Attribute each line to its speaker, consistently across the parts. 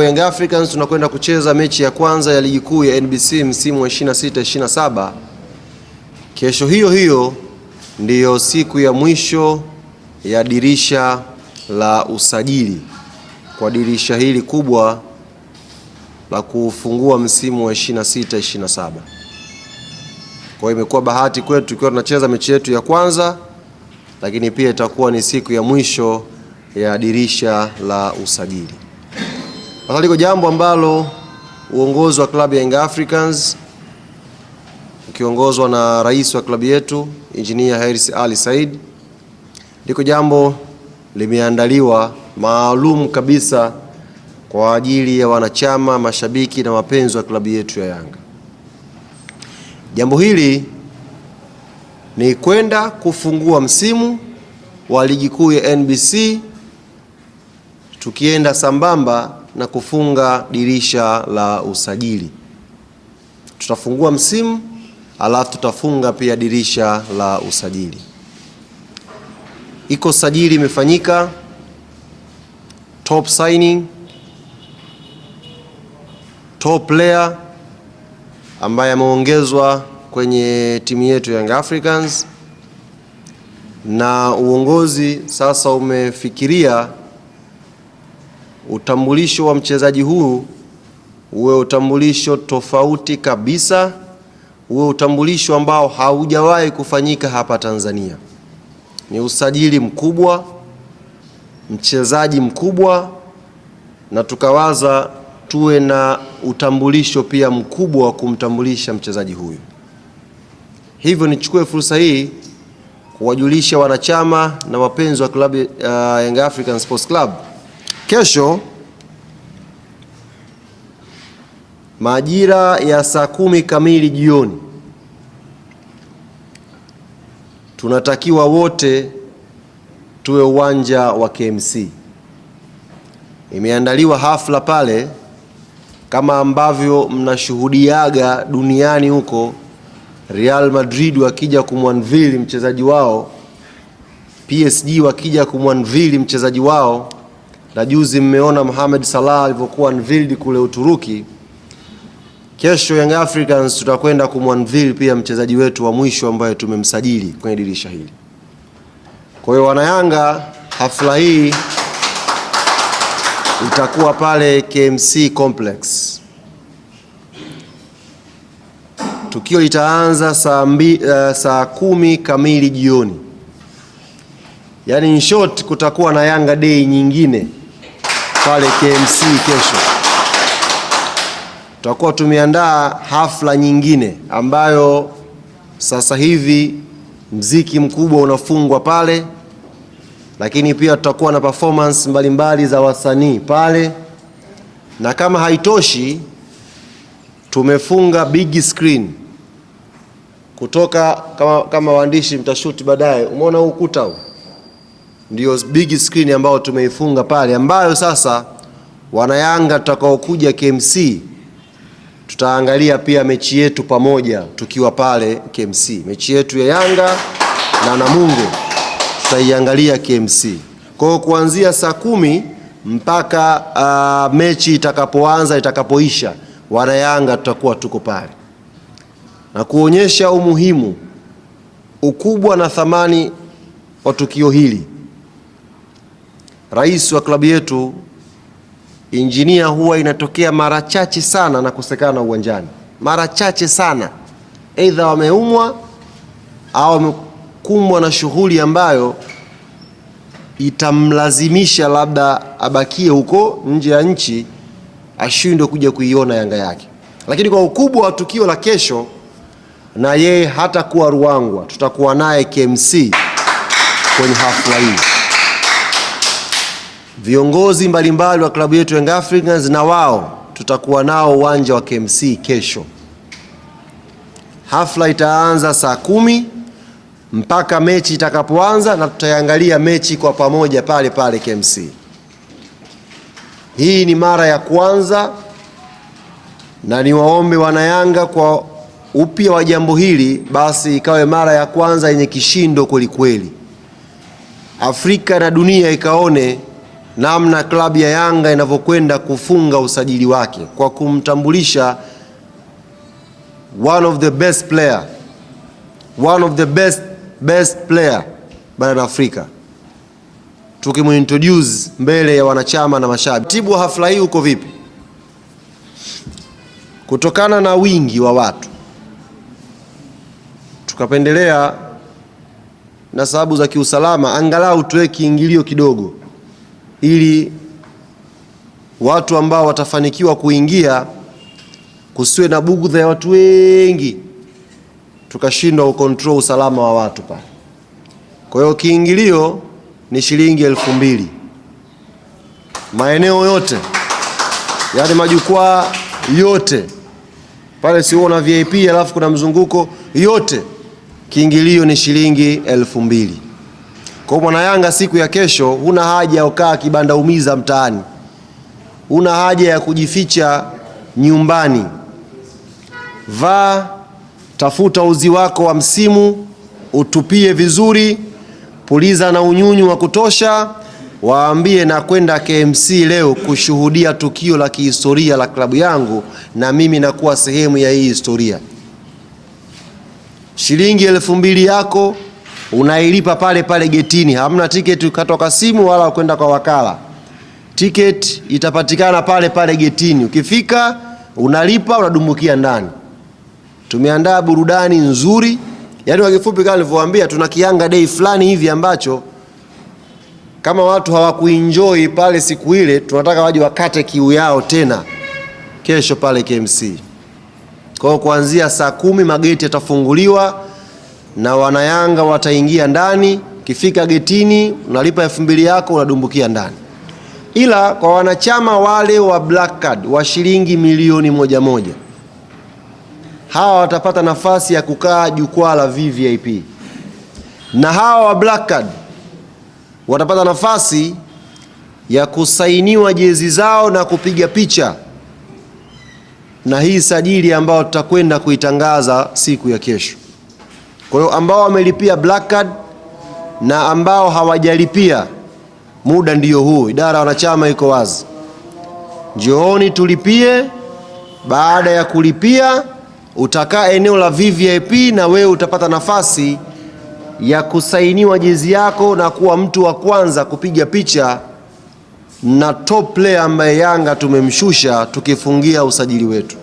Speaker 1: Young Africans tunakwenda kucheza mechi ya kwanza ya ligi kuu ya NBC msimu wa 26-27. Kesho hiyo ndiyo siku ya mwisho ya dirisha la usajili kwa dirisha hili kubwa la kufungua msimu wa 26-27. Kwa hiyo imekuwa bahati kwetu tukiwa tunacheza mechi yetu ya kwanza, lakini pia itakuwa ni siku ya mwisho ya dirisha la usajili. Sasa liko jambo ambalo uongozi wa klabu ya Young Africans ukiongozwa na rais wa klabu yetu Engineer Hersi Ali Said, liko jambo limeandaliwa maalum kabisa kwa ajili ya wanachama, mashabiki na wapenzi wa klabu yetu ya Yanga. Jambo hili ni kwenda kufungua msimu wa ligi kuu ya NBC tukienda sambamba na kufunga dirisha la usajili. Tutafungua msimu alafu tutafunga pia dirisha la usajili. Iko sajili imefanyika, top signing, top player ambaye ameongezwa kwenye timu yetu Young Africans, na uongozi sasa umefikiria utambulisho wa mchezaji huu uwe utambulisho tofauti kabisa, uwe utambulisho ambao haujawahi kufanyika hapa Tanzania. Ni usajili mkubwa, mchezaji mkubwa, na tukawaza tuwe na utambulisho pia mkubwa wa kumtambulisha mchezaji huyu. Hivyo nichukue fursa hii kuwajulisha wanachama na wapenzi wa klabu Young African Sports Club, kesho majira ya saa 10 kamili jioni tunatakiwa wote tuwe uwanja wa KMC. Imeandaliwa hafla pale kama ambavyo mnashuhudiaga duniani huko, Real Madrid wakija kumwanvili mchezaji wao, PSG wakija kumwanvili mchezaji wao, na juzi mmeona Mohamed Salah alivyokuwa unveiled kule Uturuki. Kesho Young Africans tutakwenda kumwanvili pia mchezaji wetu wa mwisho ambaye tumemsajili kwenye dirisha hili. Kwa hiyo wanayanga, hafla hii itakuwa pale KMC Complex. Tukio litaanza saa 10 kamili jioni. Yaani in short kutakuwa na Yanga Day nyingine pale KMC kesho. Tutakuwa tumeandaa hafla nyingine ambayo sasa hivi mziki mkubwa unafungwa pale, lakini pia tutakuwa na performance mbalimbali za wasanii pale, na kama haitoshi tumefunga big screen kutoka kama waandishi mtashuti baadaye. Umeona huu ukuta huu? Ndio big screen ambayo tumeifunga pale, ambayo sasa wanayanga tutakaokuja KMC tutaangalia pia mechi yetu pamoja tukiwa pale KMC. Mechi yetu ya Yanga na Namungo tutaiangalia KMC. Kwa hiyo kuanzia saa 10 mpaka mechi itakapoisha, wana Yanga tutakuwa tuko pale. Na kuonyesha umuhimu, ukubwa na thamani wa tukio hili, rais wa klabu yetu Engineer huwa inatokea mara chache sana na kusekana uwanjani. Mara chache sana. Aidha wameumwa au wamekumbwa na shughuli ambayo itamlazimisha labda abakie huko nje ya nchi, ashindwe kuja kuiona Yanga yake. Lakini kwa ukubwa wa tukio la kesho, na yeye hata kuwa Ruangwa, tutakuwa naye KMC kwenye hafla hii. Viongozi mbalimbali wa klabu yetu Young Africans na wao tutakuwa nao uwanja wa KMC kesho. Hafla itaanza saa 10 mpaka mechi itakapoanza, na tutaiangalia mechi kwa pamoja pale pale KMC. Hii ni mara ya kwanza, na niwaombe wanayanga kwa upya wa jambo hili, basi ikawe mara ya kwanza yenye kishindo kweli kweli. Afrika na dunia ikaone namna klabu ya Yanga inavyokwenda kufunga usajili wake kwa kumtambulisha one of the best player barani Afrika, tukimuintroduce mbele ya wanachama na mashabiki. Tibu hafla hii uko vipi? Kutokana na wingi wa watu tukapendelea na sababu za kiusalama angalau tuwe kiingilio kidogo, ili watu ambao watafanikiwa kuingia kusiwe na bugudha ya watu wengi, tukashindwa kucontrol usalama wa watu pale. Kwa hiyo kiingilio ni shilingi 2,000. Maeneo yote, yaani majukwaa yote pale, sio na VIP alafu kuna mzunguko, yote kiingilio ni shilingi 2,000. Kwa mwana Yanga siku ya kesho, huna haja ya kukaa kibanda umiza mtaani, huna haja ya kujificha nyumbani. Vaa, tafuta uzi wako wa msimu, utupie vizuri, puliza na unyunyu wa kutosha, waambie na kwenda KMC leo kushuhudia tukio la kihistoria la klabu yangu, na mimi nakuwa sehemu ya hii historia. Shilingi 2,000 yako unailipa pale pale getini. Hamna tiketi kutoka simu wala kwenda kwa wakala. Tiketi itapatikana pale pale getini. Ukifika unalipa, unadumbukia ndani. Tumeandaa burudani nzuri. Yaani kwa kifupi kama nilivyowaambia, tuna Kianga Day fulani hivi ambacho kama watu hawakuenjoy pale siku ile, tunataka waje wakate kiu yao tena kesho pale KMC. Kwa kuanzia saa 10 mageti yatafunguliwa na wanayanga wataingia ndani. Kifika getini unalipa 2,000 yako, unadumbukia ndani. Ila kwa wanachama wale wa Black Card wa shilingi milioni 1, hawa watapata nafasi ya kukaa jukwaa la VVIP, na hawa wa Black Card watapata nafasi ya kusainiwa jezi zao na kupiga picha na hii sajili ambayo tutakwenda kuitangaza siku ya kesho. Kwa hiyo ambao wamelipia Black Card na ambao hawajalipia, muda ndiyo huu. Idara ya wanachama iko wazi. Njooni tulipie. Baada ya kulipia utakaa eneo la VVIP na wewe utapata nafasi ya kusainiwa jezi yako na kuwa mtu wa kwanza kupiga picha na top player ambaye Yanga tumemshusha tukifungia usajili wetu.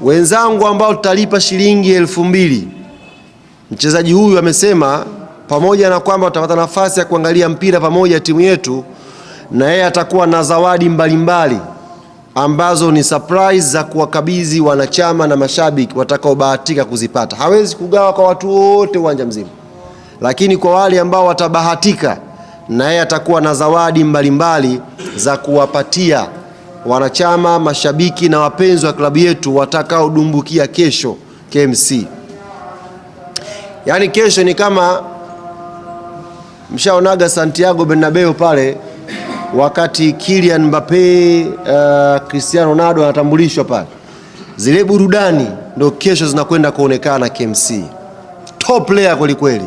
Speaker 1: Wenzangu ambao tutalipa shilingi 2,000, mchezaji huyu amesema pamoja na kwamba utapata nafasi ya kuangalia mpira pamoja timu yetu, na yeye atakuwa na zawadi mbalimbali ambazo ni surprise za kuwakabidhi wanachama na mashabiki watakaobahatika kuzipata. Hawezi kugawa kwa watu wote uwanja mzima, lakini kwa wale ambao watabahatika, na yeye atakuwa na zawadi mbalimbali za kuwapatia wanachama, mashabiki na wapenzi wa klabu yetu watakaodumbukia kesho KMC. Yaani kesho ni kama mshaonaga Santiago Bernabeu pale wakati Kylian Mbappe, Cristiano Ronaldo anatambulishwa pale. Zile burudani ndio kesho zinakwenda kuonekana KMC. Top player kweli kweli.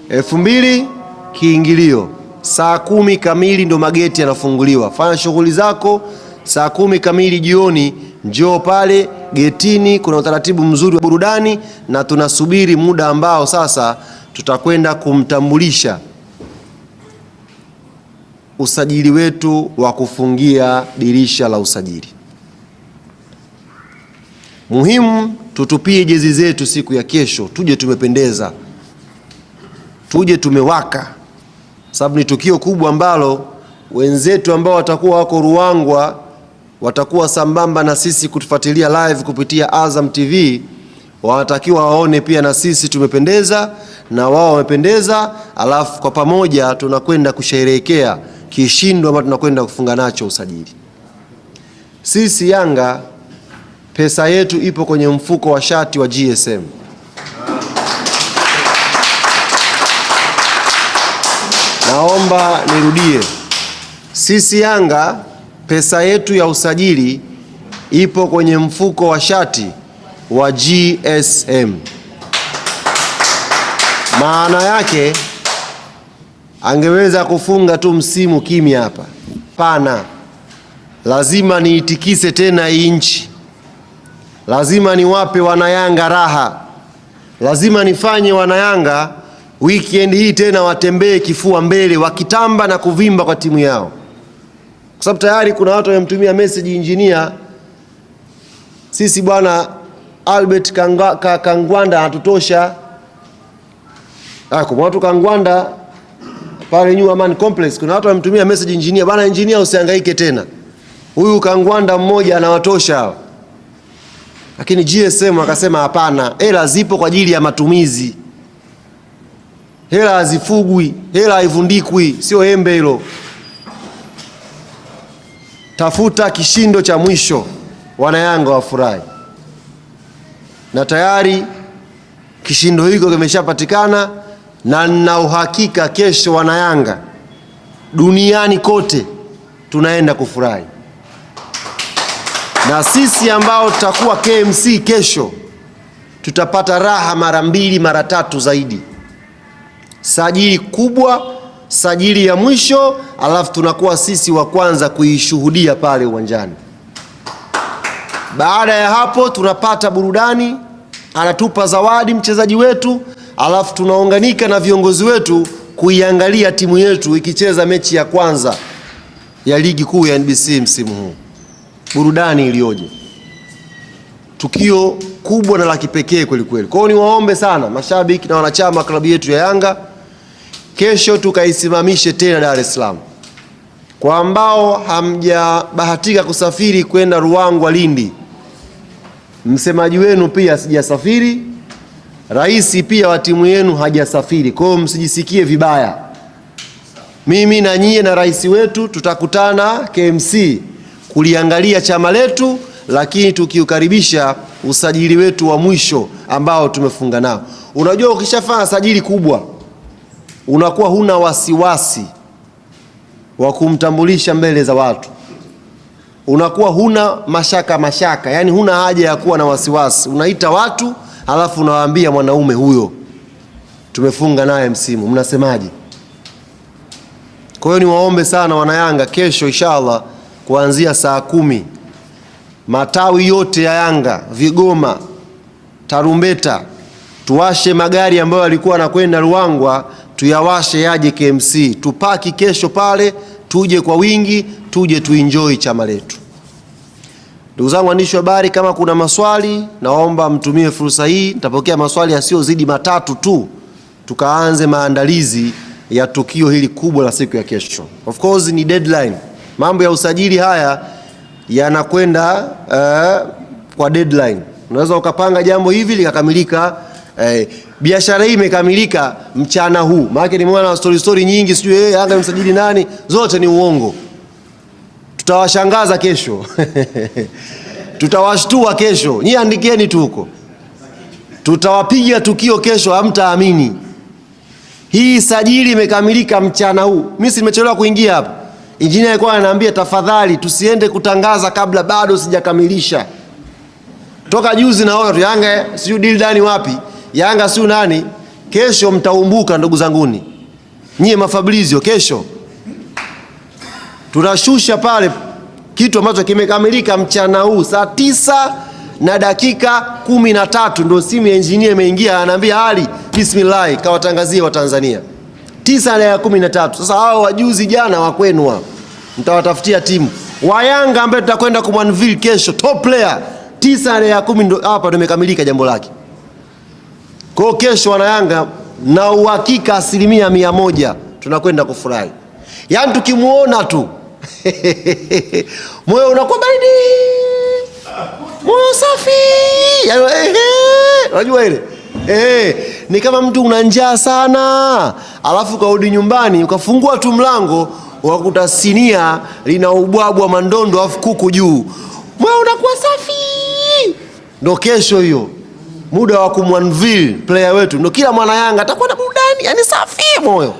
Speaker 1: 2,000 kiingilio. Saa 10 kamili ndo mageti yanafunguliwa. Fanya shughuli zako, saa 10 kamili jioni njoo pale getini. Kuna utaratibu mzuri wa burudani na tunasubiri muda ambao sasa tutakwenda kumtambulisha usajili wetu wa kufungia dirisha la usajili. Muhimu tutupie jezi zetu siku ya kesho, tuje tumependeza, tuje tumewaka, sababu ni tukio kubwa ambalo wenzetu ambao watakuwa wako Ruangwa watakuwa sambamba na sisi kutufuatilia live kupitia Azam TV, wanatakiwa waone pia na sisi tumependeza na wao wamependeza, alafu kwa pamoja tunakwenda kusherehekea kishindo ambacho tunakwenda kufunga nacho usajili. Sisi Yanga pesa yetu ipo kwenye mfuko wa shati wa GSM. Naomba nirudie. Sisi Yanga pesa yetu ya usajili ipo kwenye mfuko wa shati wa GSM. Maana yake angeweza kufunga tu msimu kimya hapa. Pana, lazima niitikise tena hii nchi, lazima niwape wanayanga raha, lazima nifanye wanayanga weekend hii tena watembee kifua mbele, wakitamba na kuvimba kwa timu yao, kwa sababu tayari kuna watu wamemtumia message engineer, sisi bwana Albert Kangwanda hatutosha. Kwa watu Kangwanda pale New Aman Complex kuna watu wamemtumia message engineer, bwana engineer usihangaike tena, huyu Kangwanda mmoja anawatosha hao. Lakini GSM akasema hapana, hela zipo kwa ajili ya matumizi, hela hazifugwi, hela haivundikwi, sio embe hilo. Tafuta kishindo cha mwisho, wanayanga wafurahi. Na tayari kishindo hiko kimeshapatikana, na nina uhakika kesho wanayanga duniani kote tunaenda kufurahi. Na sisi ambao tutakuwa KMC kesho tutapata raha mara 2 mara 3 zaidi. Sajili kubwa, sajili ya mwisho, alafu tunakuwa sisi wa kwanza kuishuhudia pale uwanjani. Baada ya hapo tunapata burudani, anatupa zawadi mchezaji wetu, alafu tunaunganika na viongozi wetu kuiangalia timu yetu ikicheza mechi ya kwanza ya ligi kuu ya NBC msimu huu. Burudani iliyoje! Tukio kubwa na la kipekee kweli kweli. Kwa hiyo niwaombe sana mashabiki na wanachama klabu yetu ya Yanga, kesho tukaisimamishe tena Dar es Salaam. Kwa ambao hamjabahatika kusafiri kwenda Ruangwa, Lindi, msemaji wenu pia sijasafiri, rais pia wa timu yenu hajasafiri. Kwa hiyo msijisikie vibaya. Mimi na nyie na rais wetu tutakutana KMC kuliangalia chama letu, lakini tukiukaribisha usajili wetu wa mwisho ambao tumefunga nao. Unajua ukishafanya sajili kubwa unakuwa huna wasiwasi wa kumtambulisha mbele za watu, unakuwa huna mashaka, yani huna haja ya kuwa na wasiwasi. Unaita watu halafu unawaambia mwanaume huyo tumefunga naye msimu, mnasemaje? Kwa hiyo niwaombe sana wanayanga, kesho inshallah kuanzia saa 10 matawi yote ya Yanga, Vigoma, Tarumbeta, tuwashe magari ambayo yalikuwa yanakwenda Ruangwa, tuyawashe yaje KMC, tupaki kesho pale, tuje kwa wingi, tuje tuenjoy chama letu. Ndugu zangu waandishi wa habari, kama kuna maswali naomba mtumie fursa hii, nitapokea maswali yasiyozidi 3 tu, tukaanze maandalizi ya tukio hili kubwa la siku ya kesho. Of course ni deadline. Mambo ya usajili haya yanakwenda kwa deadline. Unaweza ukapanga jambo hivi likakamilika, biashara hii imekamilika mchana huu. Maana nimeona story nyingi, sijui Yanga msajili nani, zote ni uongo. Tutawashangaza kesho. Tutawashtua kesho. Nyie andikeni tu huko. Tutawapiga tukio kesho, hamtaamini. Hii sajili imekamilika mchana huu. Mimi si nimechelewa kuingia hapa. Engineer alikuwa ananiambia tafadhali tusiende kutangaza kabla bado sijakamilisha. Toka juzi naona tu Yanga sio deal dani wapi? Yanga sio nani? Kesho mtaumbuka ndugu zanguni. Nyie mafabrizio kesho tunashusha pale kitu ambacho kimekamilika mchana huu saa 9:13 ndio simu ya engineer imeingia, ananiambia Ali bismillah kawatangazie wa Tanzania 9:13. Sasa hao wajuzi jana wa kwenu hao mtawatafutia timu wa Yanga ambaye tutakwenda kumwanville kesho top player 9:10 ndio hapa ndio imekamilika jambo lake. Kwa kesho wana Yanga na uhakika 100% tunakwenda kufurahi. Yaani tukimuona tu moyo unakuwa baridi, moyo safi, yaani unajua ile ni kama mtu una njaa sana, alafu kaudi nyumbani ukafungua tu mlango ukakuta sinia lina ubwabwa mandondo alafu kuku juu, moyo unakuwa safi. Ndio kesho hiyo muda wa kumwanville player wetu, ndio kila mwana Yanga atakuwa na burudani, yani safi moyo.